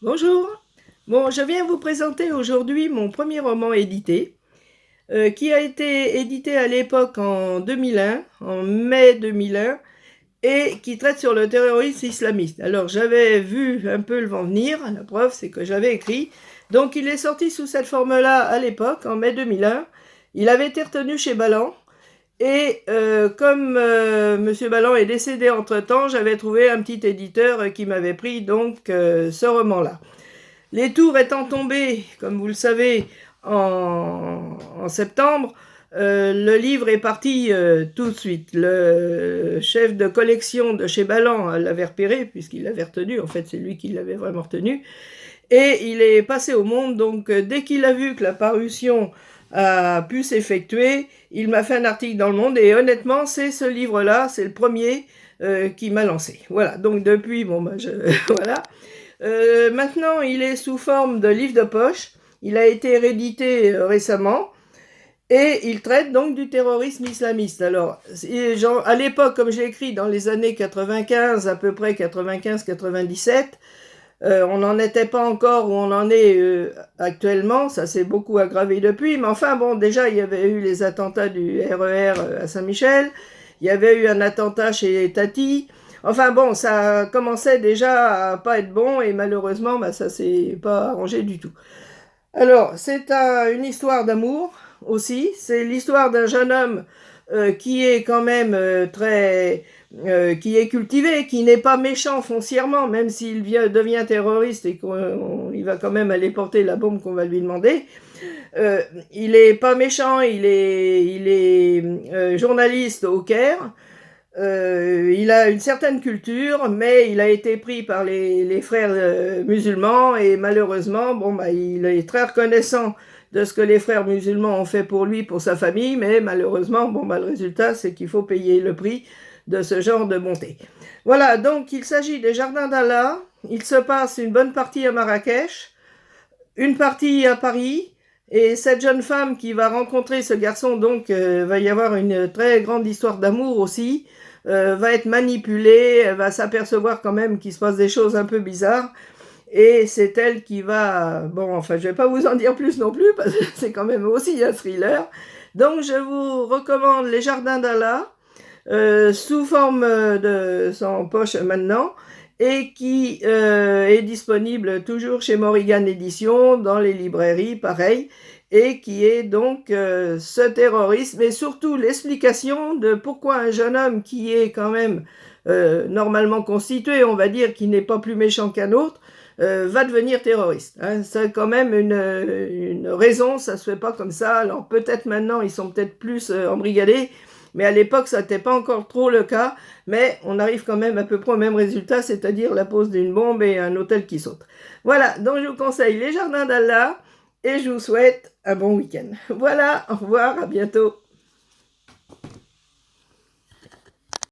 Bonjour. Bon, je viens vous présenter aujourd'hui mon premier roman édité, qui a été édité à l'époque en 2001, en mai 2001, et qui traite sur le terrorisme islamiste. Alors, j'avais vu un peu le vent venir, la preuve, c'est que j'avais écrit. Donc, il est sorti sous cette forme-là à l'époque, en mai 2001. Il avait été retenu chez Balland, et comme Monsieur Balland est décédé entre-temps, j'avais trouvé un petit éditeur qui m'avait pris donc ce roman-là. Les tours étant tombées, comme vous le savez, en septembre, le livre est parti tout de suite. Le chef de collection de chez Balland l'avait repéré, puisqu'il l'avait retenu, en fait c'est lui qui l'avait vraiment retenu, et il est passé au monde, donc dès qu'il a vu que la parution a pu s'effectuer, il m'a fait un article dans Le Monde, et honnêtement c'est ce livre-là, c'est le premier qui m'a lancé. Voilà, donc depuis, bon, voilà. Maintenant, il est sous forme de livre de poche. Il a été réédité récemment et il traite donc du terrorisme islamiste. Alors, à l'époque, comme j'ai écrit dans les années 95, à peu près 95-97, on n'en était pas encore où on en est actuellement. Ça s'est beaucoup aggravé depuis. Mais enfin, bon, déjà, il y avait eu les attentats du RER à Saint-Michel. Il y avait eu un attentat chez Tati. Enfin bon, ça commençait déjà à pas être bon et malheureusement, bah, ça s'est pas arrangé du tout. Alors, c'est une histoire d'amour aussi. C'est l'histoire d'un jeune homme qui est quand même qui est cultivé, qui n'est pas méchant foncièrement, même s'il devient terroriste et qu'il va quand même aller porter la bombe qu'on va lui demander. Euh, il est pas méchant, il est journaliste au Caire. Il a une certaine culture, mais il a été pris par les frères musulmans et malheureusement, bon, bah, il est très reconnaissant de ce que les frères musulmans ont fait pour lui, pour sa famille, mais malheureusement, bon, bah, le résultat, c'est qu'il faut payer le prix de ce genre de bonté. Voilà, donc il s'agit des Jardins d'Allah. Il se passe une bonne partie à Marrakech, une partie à Paris, et cette jeune femme qui va rencontrer ce garçon, donc va y avoir une très grande histoire d'amour aussi, va être manipulée, elle va s'apercevoir quand même qu'il se passe des choses un peu bizarres, et c'est elle qui va... Bon, enfin, je vais pas vous en dire plus non plus, parce que c'est quand même aussi un thriller. Donc, je vous recommande Les Jardins d'Allah, sous forme de sans poche maintenant, et qui est disponible toujours chez Morrigan Édition, dans les librairies, pareil, et qui est donc ce terrorisme, et surtout l'explication de pourquoi un jeune homme qui est quand même normalement constitué, on va dire, qui n'est pas plus méchant qu'un autre, va devenir terroriste. Hein. C'est quand même une raison, ça se fait pas comme ça. Alors peut-être maintenant, ils sont peut-être plus embrigadés, mais à l'époque, ça n'était pas encore trop le cas, mais on arrive quand même à peu près au même résultat, c'est-à-dire la pose d'une bombe et un hôtel qui saute. Voilà, donc je vous conseille Les Jardins d'Allah et je vous souhaite un bon week-end. Voilà, au revoir, à bientôt.